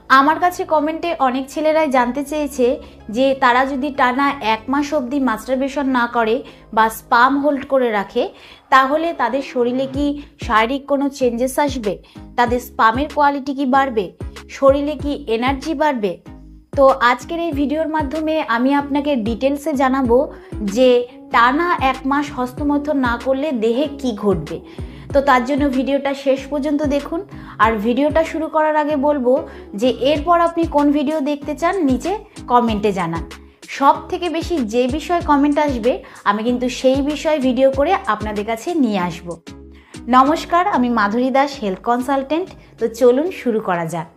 আমার কাছে কমেন্টে অনেক ছেলেরাই জানতে চেয়েছে যে তারা যদি টানা 1 মাস অবধি মাস্টারবেশন না করে বা স্পাম হোল্ড করে রাখে তাহলে তাদের শরীরে কি শারীরিক কোনো চেঞ্জেস আসবে, তাদের স্পামের কোয়ালিটি কি বাড়বে, শরীরে কি এনার্জি বাড়বে। তো আজকের এই ভিডিওর মাধ্যমে আমি আপনাকে ডিটেলসে জানাবো যে টানা 1 মাস হস্তমৈথুন না করলে দেহে কি ঘটবে। তো তার জন্য ভিডিওটা শেষ পর্যন্ত দেখুন। আর ভিডিওটা শুরু করার আগে বলবো যে এরপর আপনি কোন ভিডিও দেখতে চান নিচে কমেন্টে জানান। সব থেকে বেশি যে বিষয়ে কমেন্ট আসবে আমি কিন্তু সেই বিষয়ে ভিডিও করে আপনাদের কাছে নিয়ে আসব। নমস্কার, আমি মাধুরী দাস, হেলথ কনসালটেন্ট। তো চলুন শুরু করা যাক।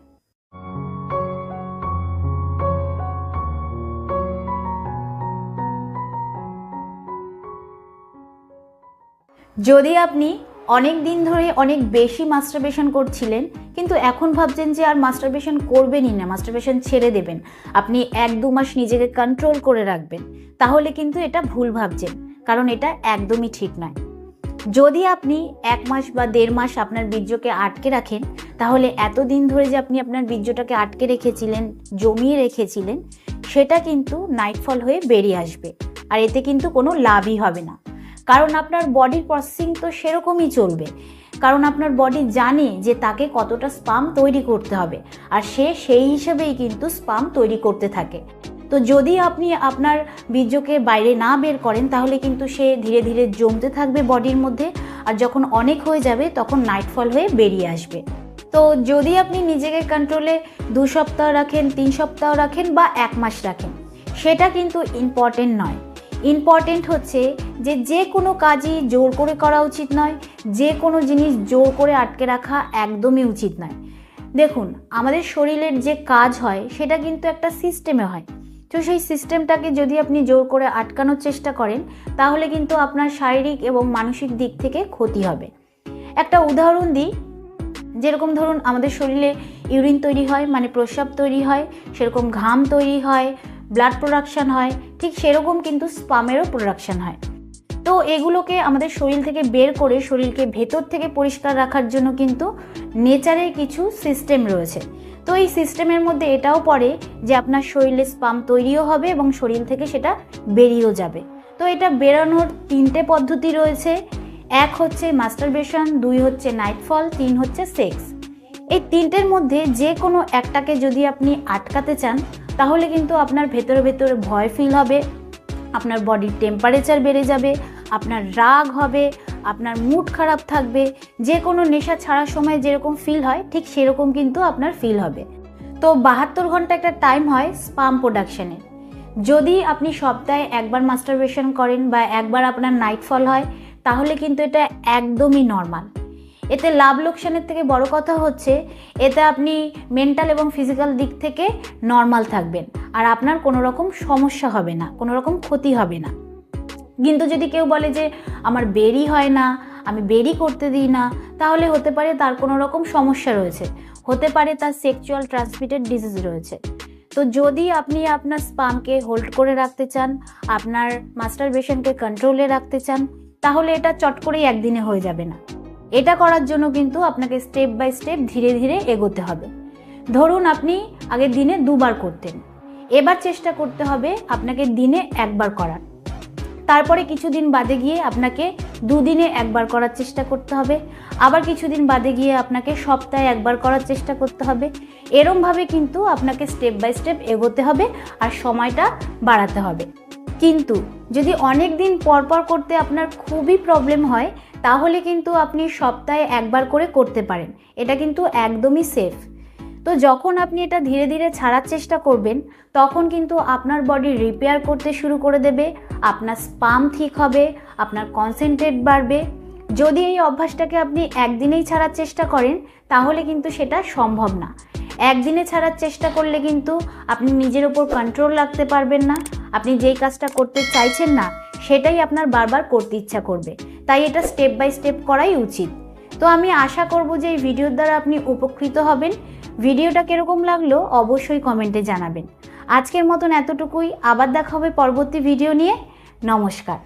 যদি আপনি অনেক দিন ধরে অনেক বেশি মাস্টারবেশন করছিলেন কিন্তু এখন ভাবছেন যে আর মাস্টারবেশন করবেনই না, মাস্টারবেশন ছেড়ে দেবেন, আপনি 1-2 মাস নিজেকে কন্ট্রোল করে রাখবেন, তাহলে কিন্তু এটা ভুল ভাবছেন, কারণ এটা একদমই ঠিক নয়। যদি আপনি 1 মাস বা 1.5 মাস আপনার বীর্যকে আটকে রাখেন তাহলে এতদিন ধরে যে আপনি আপনার বীর্যটাকে আটকে রেখেছিলেন, জমিয়ে রেখেছিলেন, সেটা কিন্তু নাইটফল হয়ে বেরিয়ে আসবে। আর এতে কিন্তু কোনো লাভই হবে না, কারণ আপনার বডির প্রসেসিং তো সেরকমই চলবে, কারণ আপনার বডি জানে যে তাকে কতটা স্পাম তৈরি করতে হবে আর সে সেই হিসেবেই কিন্তু স্পাম তৈরি করতে থাকে। তো যদি আপনি আপনার বীর্যকে বাইরে না বের করেন তাহলে কিন্তু সে ধীরে ধীরে জমতে থাকবে বডির মধ্যে, আর যখন অনেক হয়ে যাবে তখন নাইটফল হয়ে বেরিয়ে আসবে। তো যদি আপনি নিজেকে কন্ট্রোলে 2 সপ্তাহ রাখেন, 3 সপ্তাহ রাখেন বা 1 মাস রাখেন, সেটা কিন্তু ইম্পর্টেন্ট নয়। ইম্পর্টেন্ট হচ্ছে যে কোনো কাজই জোর করে করা উচিত নয়, যে কোনো জিনিস জোর করে আটকে রাখা একদমই উচিত নয়। দেখুন, আমাদের শরীরের যে কাজ হয় সেটা কিন্তু একটা সিস্টেমে হয়। তো সেই সিস্টেমটাকে যদি আপনি জোর করে আটকানোর চেষ্টা করেন তাহলে কিন্তু আপনার শারীরিক এবং মানসিক দিক থেকে ক্ষতি হবে। একটা উদাহরণ দিই, যেরকম ধরুন আমাদের শরীরে ইউরিন তৈরি হয়, মানে প্রস্রাব তৈরি হয়, সেরকম ঘাম তৈরি হয়, ব্লাড প্রোডাকশান হয়, ঠিক সেরকম কিন্তু স্পামেরও প্রোডাকশান হয়। তো এগুলোকে আমাদের শরীর থেকে বের করে শরীরকে ভেতর থেকে পরিষ্কার রাখার জন্য কিন্তু নেচারের কিছু সিস্টেম রয়েছে। তো এই সিস্টেমের মধ্যে এটাও পড়ে যে আপনার শরীরে স্পাম তৈরিও হবে এবং শরীর থেকে সেটা বেরিয়েও যাবে। তো এটা বেরানোর 3টে পদ্ধতি রয়েছে। 1 হচ্ছে মাস্টারবেশন, 2 হচ্ছে নাইটফল, 3 হচ্ছে সেক্স। এই 3টের মধ্যে যে কোনো একটাকে যদি আপনি আটকাতে চান তাহলে কিন্তু আপনার ভেতরে ভেতরে ভয় ফিল হবে, আপনার বডির টেম্পারেচার বেড়ে যাবে, আপনার রাগ হবে, আপনার মুড খারাপ থাকবে, যে কোনো নেশা ছাড়ার সময় যেরকম ফিল হয় ঠিক সেরকম কিন্তু আপনার ফিল হবে। তো 72 ঘন্টা একটা টাইম হয় স্পাম প্রোডাকশানের। যদি আপনি সপ্তাহে 1 বার মাস্টারবেশন করেন বা 1 বার আপনার নাইটফল হয় তাহলে কিন্তু এটা একদমই নর্মাল। এতে লাভ লোকসানের থেকে বড় কথা হচ্ছে এতে আপনি মেন্টাল এবং ফিজিক্যাল দিক থেকে নর্মাল থাকবেন আর আপনার কোনো রকম সমস্যা হবে না, কোনো রকম ক্ষতি হবে না। কিন্তু যদি কেউ বলে যে আমার বেরি হয় না, আমি বেরি করতে দিই না, তাহলে হতে পারে তার কোনো রকম সমস্যা রয়েছে, হতে পারে তার সেক্সুয়াল ট্রান্সমিটেড ডিজিজ রয়েছে। তো যদি আপনি আপনার স্পামকে হোল্ড করে রাখতে চান, আপনার মাস্টারবেশনকে কন্ট্রোলে রাখতে চান, তাহলে এটা চট করেই একদিনে হয়ে যাবে না। এটা করার জন্য কিন্তু আপনাকে স্টেপ বাই স্টেপ ধীরে ধীরে এগোতে হবে। ধরুন আপনি আগে দিনে 2 বার করতেন, এবার চেষ্টা করতে হবে আপনাকে দিনে 1 বার করার। তারপরে কিছুদিন বাদে গিয়ে আপনাকে 2 দিনে 1 বার করার চেষ্টা করতে হবে, আবার কিছুদিন বাদে গিয়ে আপনাকে সপ্তাহে 1 বার করার চেষ্টা করতে হবে। এরমভাবে কিন্তু আপনাকে স্টেপ বাই স্টেপ এগোতে হবে আর সময়টা বাড়াতে হবে। কিন্তু যদি অনেক দিন পর পর করতে আপনার খুবই প্রবলেম হয় তাহলে কিন্তু আপনি সপ্তাহে 1 বার করে করতে পারেন, এটা কিন্তু একদমই সেফ। তো যখন আপনি এটা ধীরে ধীরে ছাড়ার চেষ্টা করবেন তখন কিন্তু আপনার বডি রিপেয়ার করতে শুরু করে দেবে, আপনার স্পাম ঠিক হবে, আপনার কনসেন্ট্রেট বাড়বে। যদি এই অভ্যাসটাকে আপনি একদিনেই ছাড়ার চেষ্টা করেন তাহলে কিন্তু সেটা সম্ভব না। একদিনে ছাড়ার চেষ্টা করলে কিন্তু আপনি নিজের ওপর কন্ট্রোল রাখতে পারবেন না, আপনি যেই কাজটা করতে চাইছেন না সেটাই আপনার বারবার করতে ইচ্ছা করবে। তাই এটা স্টেপ বাই স্টেপ করাই উচিত। তো আমি আশা করব যে এই ভিডিওর দ্বারা আপনি উপকৃত হবেন। ভিডিওটা কিরকম লাগলো অবশ্যই কমেন্টে জানাবেন। আজকের মতন এতটুকুই, আবার দেখা হবে পরবর্তী ভিডিও নিয়ে। নমস্কার।